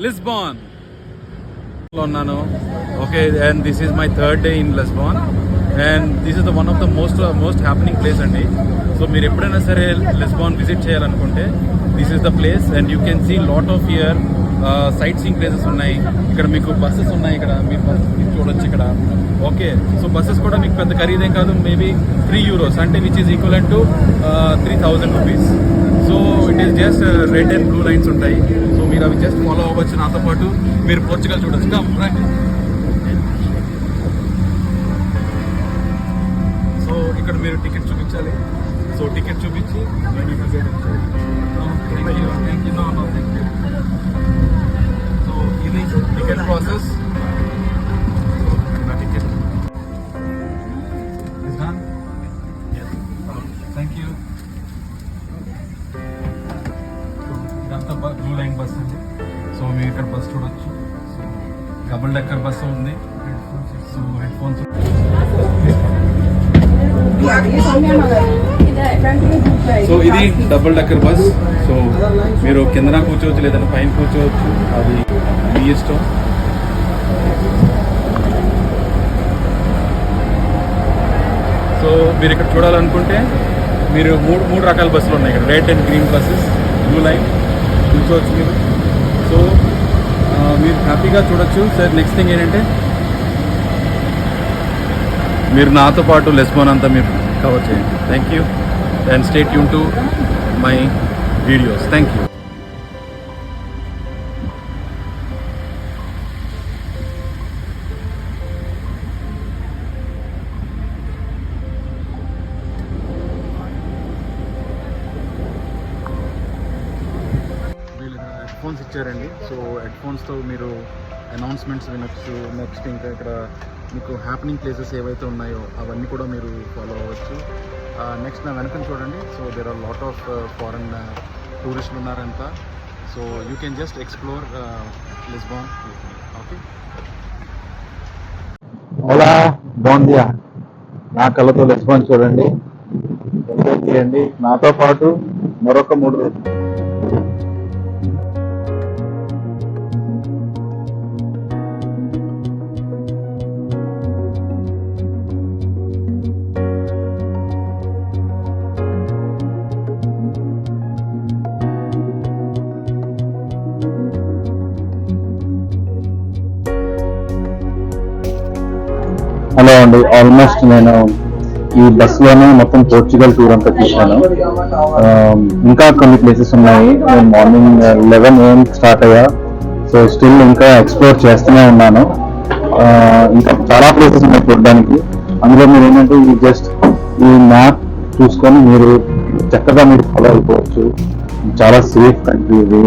Lisbon. Okay, and this is my third day in Lisbon, and this is the one of the most happening place andi. So meer eppudaina sare Lisbon visit cheyalanunte, this is the place, and you can see lot of here sightseeing places ఉన్నాయి. ఇక్కడ మీకు buses ఉన్నాయి, ఇక్కడ మీరు buses చూడొచ్చు ఇక్కడ. Okay, so buses కూడా మీకు పెద్ద ఖరీదేం కాదు, మేబీ €3 అంటే which is equal to 3,000 rupees. So it is just red and blue lines ఉంటాయి. సో మీరు అవి జస్ట్ ఫాలో అవ్వచ్చు. నాతో పాటు మీరు పోర్చుగల్ చూడొచ్చు. సో ఇక్కడ మీరు టికెట్ చూపించాలి. సో టికెట్ చూపించి సో ఇది ticket process. Ticket thank you. ఇదంతా బ్లూ లైన్ బస్ అండి. సో మీరు ఇక్కడ బస్ చూడొచ్చు. సో డబుల్ డెక్కర్ బస్సు ఉంది. So head phones. సో ఇది డబుల్ డెక్కర్ బస్. సో మీరు కిందన కూర్చోవచ్చు, లేదంటే పైన కూర్చోవచ్చు, అది మీ ఇష్టం. సో మీరు ఇక్కడ చూడాలనుకుంటే మీరు మూడు రకాల బస్సులు ఉన్నాయి ఇక్కడ. Red and green buses, blue line కూర్చోవచ్చు మీరు. సో మీరు హ్యాపీగా చూడొచ్చు. సార్ నెక్స్ట్ థింగ్ ఏంటంటే మీరు నాతో పాటు లిస్బన్ అంతా మీరు కవర్ చేయండి. Thank you and stay tune to my videos. Thank you. Head phones ఇచ్చారండి. సో హెడ్ ఫోన్స్తో మీరు అనౌన్స్మెంట్స్ వినొచ్చు. నెక్స్ట్ ఇంకా ఇక్కడ మీకు హ్యాపెనింగ్ ప్లేసెస్ ఏవైతే ఉన్నాయో అవన్నీ కూడా మీరు ఫాలో అవ్వచ్చు. నెక్స్ట్ నా వెనకని చూడండి. So there are lot of foreign టూరిస్టులు ఉన్నారంతా. So you can just explore Lisbon. Okay, ఓలా బాగుంది. నా కళ్ళతో లిస్బాన్ చూడండి, ఎంజాయ్ చేయండి. నాతో పాటు మరొక 3 రోజులు. హలో అండి, ఆల్మోస్ట్ నేను ఈ బస్సులోనే మొత్తం పోర్చుగల్ టూర్ అంతా చూశాను. ఇంకా కొన్ని ప్లేసెస్ ఉన్నాయి. నేను మార్నింగ్ 11 AM స్టార్ట్ అయ్యా. సో స్టిల్ ఇంకా ఎక్స్ప్లోర్ చేస్తూనే ఉన్నాను. ఇంకా చాలా ప్లేసెస్ ఉన్నాయి చూడడానికి. అందులో మీరు ఏంటంటే ఈ జస్ట్ ఈ మ్యాప్ చూసుకొని మీరు చక్కగా మీరు ఫాలో అయిపోవచ్చు. చాలా సేఫ్ కంట్రీ ఇది.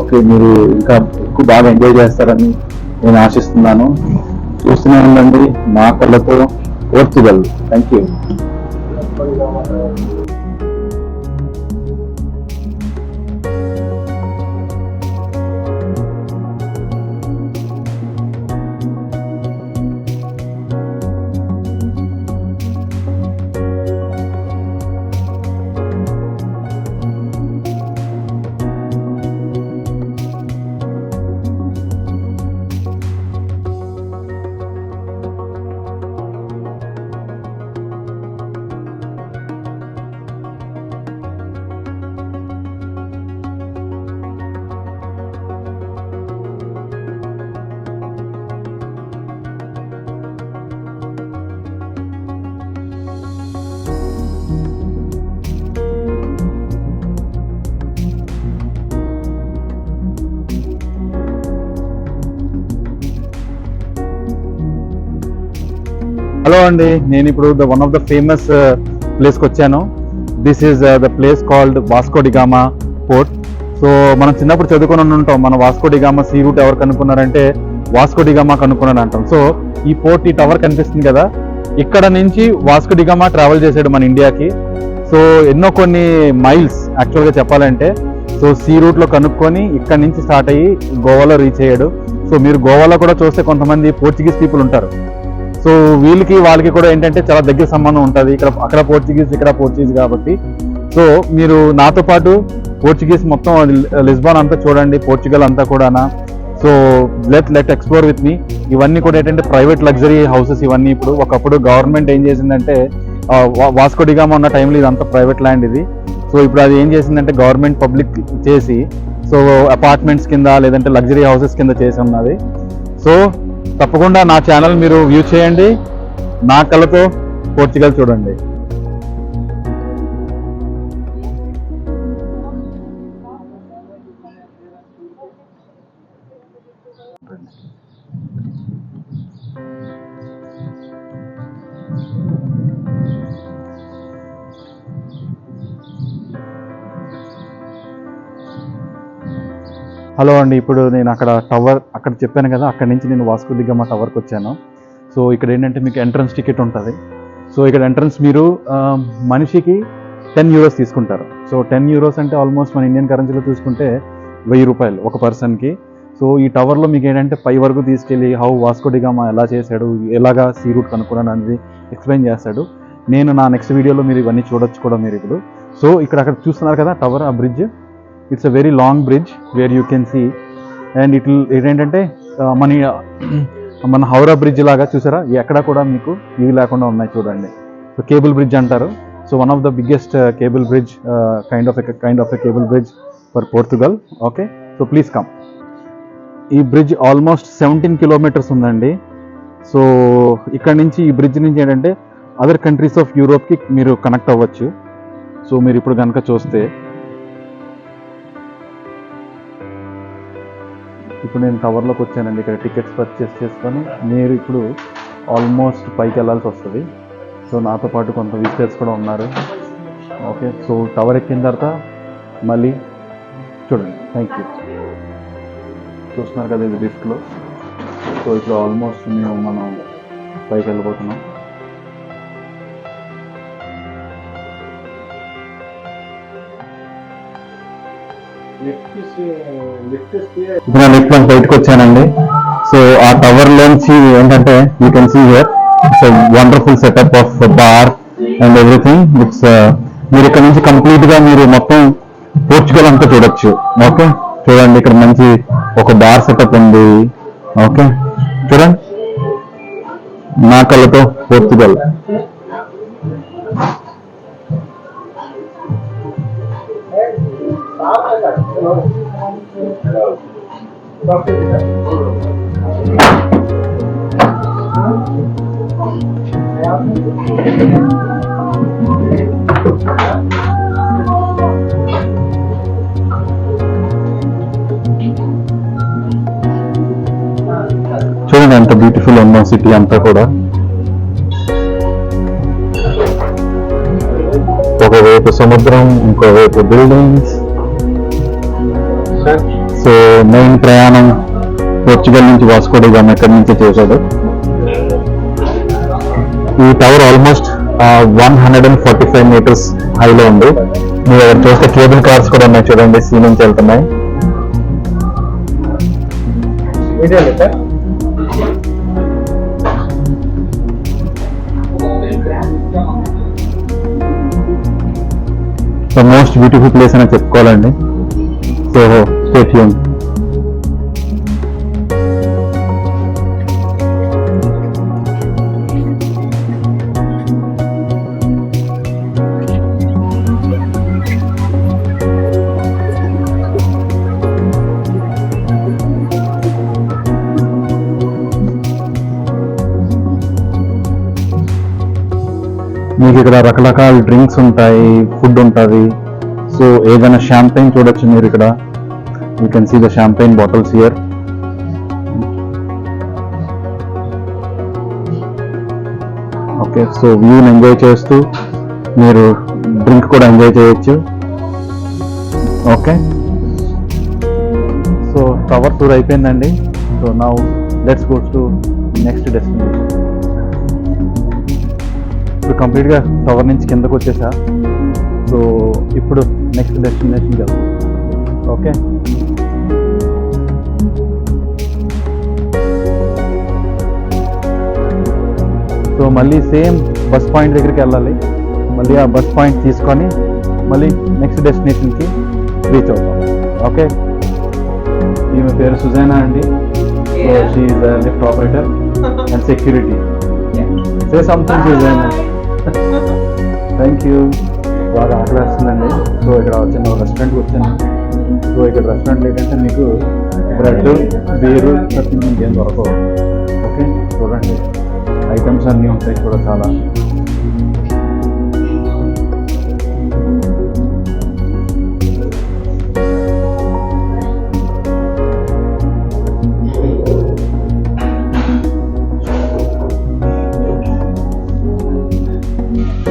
ఓకే, మీరు ఇంకా ఎక్కువ బాగా ఎంజాయ్ చేస్తారని నేను ఆశిస్తున్నాను. చూస్తూనే ఉండండి మా కళ్ళతో పోర్చుగల్. Thank you. హలో అండి, నేను ఇప్పుడు వన్ ఆఫ్ ద ఫేమస్ ప్లేస్కి వచ్చాను. This is the place called Vasco da Gama port. So మనం చిన్నప్పుడు చదువుకొని ఉంటాం, మన వాస్కో డిగామా సీ రూట్ ఎవరు కనుక్కున్నారంటే వాస్కో డిగామా కనుక్కున్నాడు అంటాం. సో ఈ పోర్ట్, ఈ టవర్ కనిపిస్తుంది కదా, ఇక్కడ నుంచి వాస్కో డిగామా ట్రావెల్ చేసాడు మన ఇండియాకి. సో కొన్ని మైల్స్ యాక్చువల్గా చెప్పాలంటే. సో సీ రూట్లో కనుక్కొని ఇక్కడ నుంచి స్టార్ట్ అయ్యి గోవాలో రీచ్ అయ్యాడు. సో మీరు గోవాలో కూడా చూస్తే కొంతమంది పోర్చుగీస్ పీపుల్ ఉంటారు. సో వాళ్ళకి కూడా ఏంటంటే చాలా దగ్గర సంబంధం ఉంటుంది. అక్కడ పోర్చుగీస్, ఇక్కడ పోర్చుగీస్ కాబట్టి. సో మీరు నాతో పాటు పోర్చుగీస్ మొత్తం లిస్బాన్ అంతా చూడండి, పోర్చుగల్ అంతా కూడా so let explore with me. ఇవన్నీ కూడా ఏంటంటే ప్రైవేట్ లగ్జరీ హౌసెస్ ఇవన్నీ. ఇప్పుడు ఒకప్పుడు గవర్నమెంట్ ఏం చేసిందంటే వాస్కో డిగామా ఉన్న టైంలో ఇదంతా ప్రైవేట్ ల్యాండ్ ఇది. సో ఇప్పుడు అది ఏం చేసిందంటే గవర్నమెంట్ పబ్లిక్ చేసి సో అపార్ట్మెంట్స్ కింద లేదంటే లగ్జరీ హౌసెస్ కింద చేసి ఉన్నది. సో తప్పకుండా నా ఛానల్ మీరు వ్యూ చేయండి, నా కళ్ళతో పోర్చుగల్ చూడండి. హలో అండి, ఇప్పుడు నేను అక్కడ చెప్పాను కదా, అక్కడ నుంచి నేను వాస్కో డి గామా టవర్కి వచ్చాను. సో ఇక్కడ ఏంటంటే మీకు ఎంట్రన్స్ టికెట్ ఉంటుంది. సో ఇక్కడ ఎంట్రన్స్ మీరు మనిషికి 10 euros తీసుకుంటారు. సో 10 euros అంటే ఆల్మోస్ట్ మన ఇండియన్ కరెన్సీలో చూసుకుంటే 1000 రూపాయలు ఒక పర్సన్కి. సో ఈ టవర్లో మీకు ఏంటంటే పై వరకు తీసుకెళ్ళి హౌ వాస్కో డి గామా ఎలా చేశాడు, ఎలాగా సీ రూట్ కనుక్కున్నాడు అనేది ఎక్స్ప్లెయిన్ చేస్తాడు. నేను నా నెక్స్ట్ వీడియోలో మీరు ఇవన్నీ చూడొచ్చు కూడా మీరు ఇప్పుడు. సో అక్కడ చూస్తున్నారు కదా టవర్, ఆ bridge, it's a very long bridge where you can see. And ఇదేంటంటే మన హౌరా బ్రిడ్జ్ లాగా చూసారా, ఎక్కడ కూడా మీకు ఇవి లేకుండా ఉన్నాయి చూడండి. సో కేబుల్ బ్రిడ్జ్ అంటారు. So one of the biggest cable bridge, kind of a cable bridge for Portugal. Okay, so please come. ఈ బ్రిడ్జ్ ఆల్మోస్ట్ 17 kilometers ఉందండి. సో ఇక్కడ నుంచి ఈ బ్రిడ్జ్ నుంచి ఏంటంటే అదర్ కంట్రీస్ ఆఫ్ యూరోప్కి మీరు కనెక్ట్ అవ్వచ్చు. సో మీరు ఇప్పుడు కనుక చూస్తే, ఇప్పుడు నేను టవర్లోకి వచ్చానండి. ఇక్కడ టికెట్స్ పర్చేస్ చేసుకొని మీరు ఇప్పుడు ఆల్మోస్ట్ పైకి వెళ్ళాల్సి వస్తుంది. సో నాతో పాటు కొంత విజిటర్స్ కూడా ఉన్నారు. ఓకే, సో టవర్ ఎక్కిన తర్వాత మళ్ళీ చూడండి. Thank you. చూస్తున్నారు కదా ఇది లిఫ్ట్లో. సో ఇప్పుడు ఆల్మోస్ట్ మనం పైకి వెళ్ళిపోతున్నాం. ఇప్పుడు నేను లిఫ్ట్ నుంచి బయటకు వచ్చానండి. సో ఆ టవర్ లోంచి ఏంటంటే you can see here it's wonderful setup of bar and everything. It's మీరు ఇక్కడ నుంచి కంప్లీట్ గా మీరు మొత్తం పోర్చుగల్ అంతా చూడొచ్చు. ఓకే, చూడండి ఇక్కడ మంచి ఒక బార్ సెటప్ ఉంది. ఓకే, చూడండి నా కళ్ళతో పోర్చుగల్. చూడండి ఎంత బ్యూటిఫుల్ ఉందో సిటీ అంతా కూడా. ఒకవైపు సముద్రం, ఇంకోవైపు బిల్డింగ్స్. సో మెయిన్ ప్రయాణం పోర్చుగల్ నుంచి వాస్కో డి గామా ఎక్కడి నుంచి చేశాడు. ఈ టవర్ ఆల్మోస్ట్ 145 meters హైలో ఉంది. మీరు ఎవరు చూస్తే కేబుల్ కార్స్ కూడా ఉన్నాయి చూడండి, సీ నుంచి వెళ్తున్నాయి. ద మోస్ట్ బ్యూటిఫుల్ ప్లేస్ అని చెప్పుకోవాలండి. So stay tuned. మీకు ఇక్కడ రకరకాల డ్రింక్స్ ఉంటాయి, ఫుడ్ ఉంటుంది. సో ఏదైనా షాంపెయిన్ చూడొచ్చు మీరు ఇక్కడ. You can see the champagne bottles here. Okay, so వ్యూని ఎంజాయ్ చేస్తూ మీరు డ్రింక్ కూడా ఎంజాయ్ చేయొచ్చు. ఓకే, సో టవర్ టూర్ అయిపోయిందండి. So now let's go to next destination. ఇప్పుడు కంప్లీట్గా టవర్ నుంచి కిందకు వచ్చేసా. సో ఇప్పుడు నెక్స్ట్ డెస్టినేషన్కి వెళ్తాం. ఓకే, సో మళ్ళీ సేమ్ బస్ పాయింట్ దగ్గరికి వెళ్ళాలి. మళ్ళీ ఆ బస్ పాయింట్ తీసుకొని మళ్ళీ నెక్స్ట్ డెస్టినేషన్కి రీచ్ అవుతాం. ఓకే. ఈమె పేరు సుజానా అండి. So she is lift operator and security. Say something Suzana. Thank you. బాగా ఆకలిస్తుందండి. సో ఇక్కడ చిన్న రెస్టారెంట్కి వచ్చాను. సో ఇక్కడ రెస్టారెంట్ ఏంటంటే మీకు బ్రెడ్, బీరు ఇంకేం దొరకవు. ఓకే, చూడండి ఐటమ్స్ అన్నీ ఉంటాయి కూడా చాలా.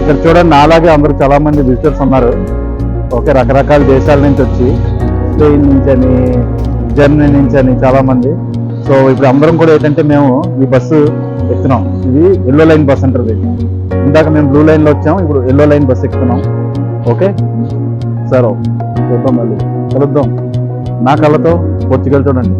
ఇక్కడ చూడండి నాలాగే అందరూ చాలా మంది విజిటర్స్ ఉన్నారు. ఓకే, రకరకాల దేశాల నుంచి వచ్చి, స్పెయిన్ నుంచి అని, జర్మనీ నుంచి అని చాలా మంది. సో ఇప్పుడు అందరం కూడా ఏంటంటే మేము ఈ బస్సు ఎక్కుతున్నాం. ఇది ఎల్లో లైన్ బస్ అంటారు. ఇందాక మేము బ్లూ లైన్లో వచ్చాము, ఇప్పుడు ఎల్లో లైన్ బస్ ఎక్కుతున్నాం. ఓకే సరే, చూద్దాం, మళ్ళీ కలుద్దాం. నా కళ్ళతో పోర్చుగల్ చూడండి.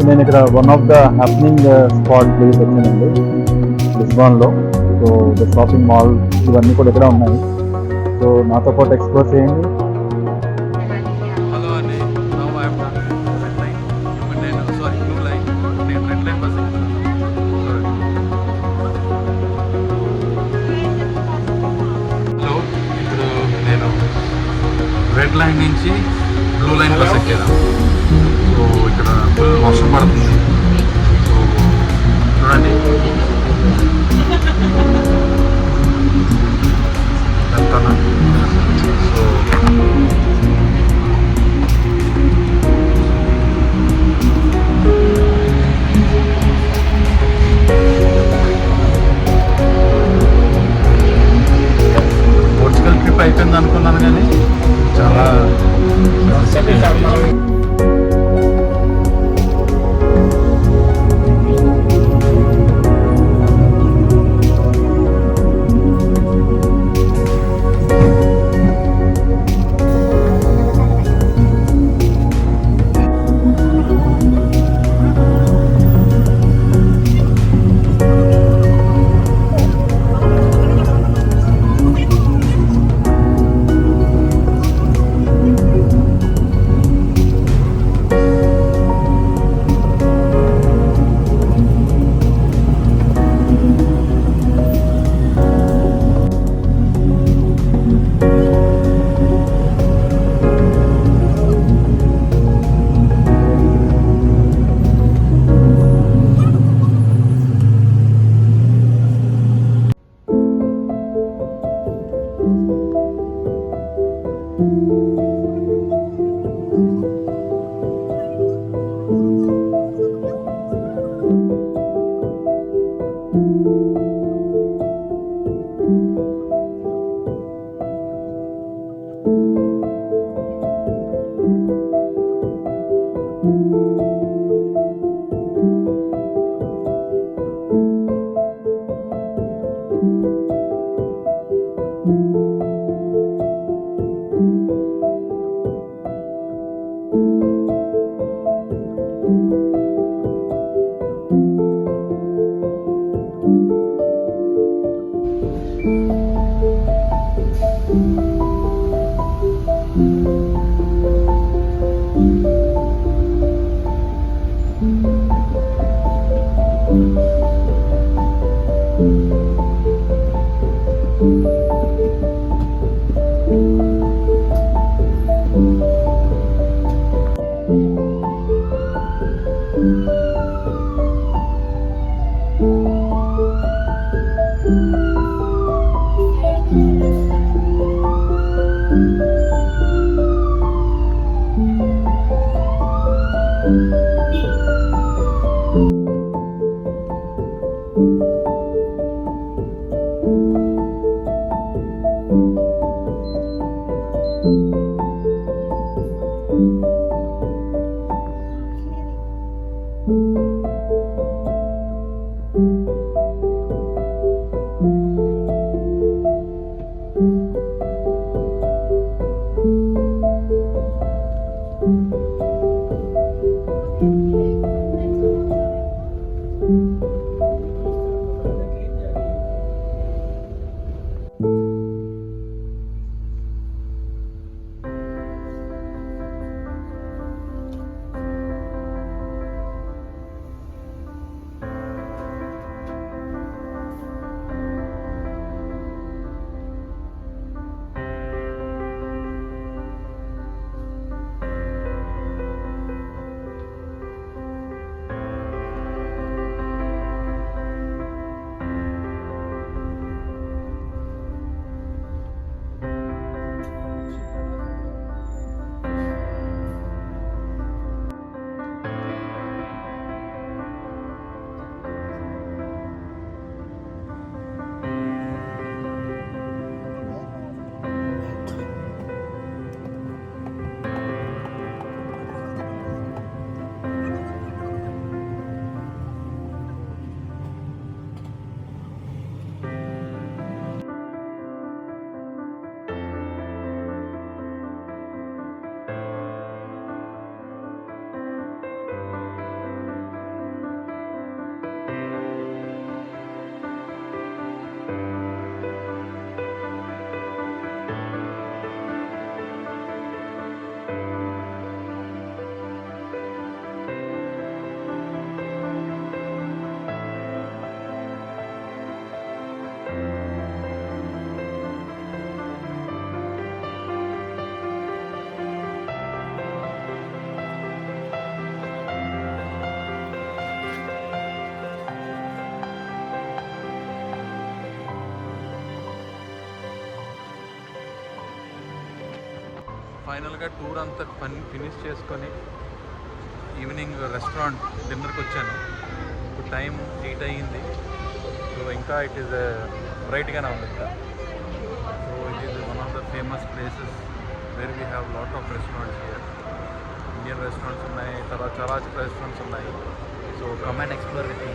నేను ఇక్కడ one of the happening spot place వచ్చానండి లిస్బాన్లో. సో ద షాపింగ్ మాల్ ఇవన్నీ కూడా ఇక్కడ ఉన్నాయి. సో నాతో పాటు ఎక్స్ప్లోర్ చేయండి. హలో అండి, now I have done red line. నేను సారీ బ్లూ లైన్. నేను రెడ్ లైన్ బస్ హలో, ఇప్పుడు నేను రెడ్ లైన్ నుంచి బ్లూ లైన్ బస్ ఎక్కాను. సో ఇక్కడ ఫుల్ వర్షం పడుతుంది. సో చూడండి వెళ్తానా. సో పోర్చుగల్ ట్రిప్ అయిపోయింది అనుకున్నాను, కానీ చాలా ఫైనల్గా టూర్ అంతా ఫినిష్ చేసుకొని ఈవినింగ్ రెస్టారెంట్ డిన్నర్కి వచ్చాను. ఇప్పుడు టైం 8 అయ్యింది. సో ఇంకా ఇట్ ఈస్ బ్రైట్గానే ఉంది ఇంకా. So it is one of the famous places where we have lot of restaurants here. Indian restaurants ఉన్నాయి, చాలా రెస్టారెంట్స్ ఉన్నాయి. So come and explore with me.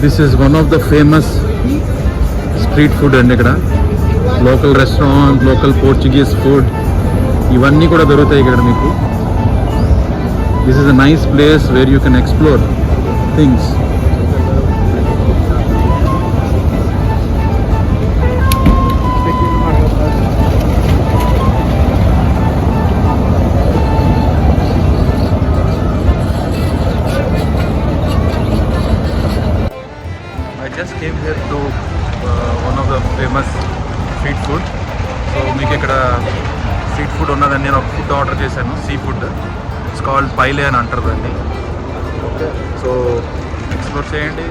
This is one of the famous street food అండి. ఇక్కడ local restaurant, local Portuguese food ఇవన్నీ కూడా దొరుకుతాయి ఇక్కడ మీకు. This is a nice place where you can explore things. Just came here to one of the famous street food. So మీకు ఇక్కడ street food ఉన్నదని నేను ఒక ఫుడ్ ఆర్డర్ చేశాను, సీ ఫుడ్. ఇట్స్ కాల్డ్ పైలే అని అంటారు దాన్ని. ఓకే, సో ఎక్స్ప్లోర్ చేయండి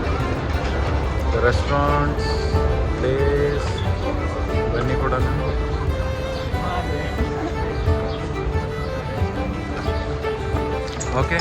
రెస్టారెంట్స్, ప్లేస్ ఇవన్నీ కూడా. ఓకే.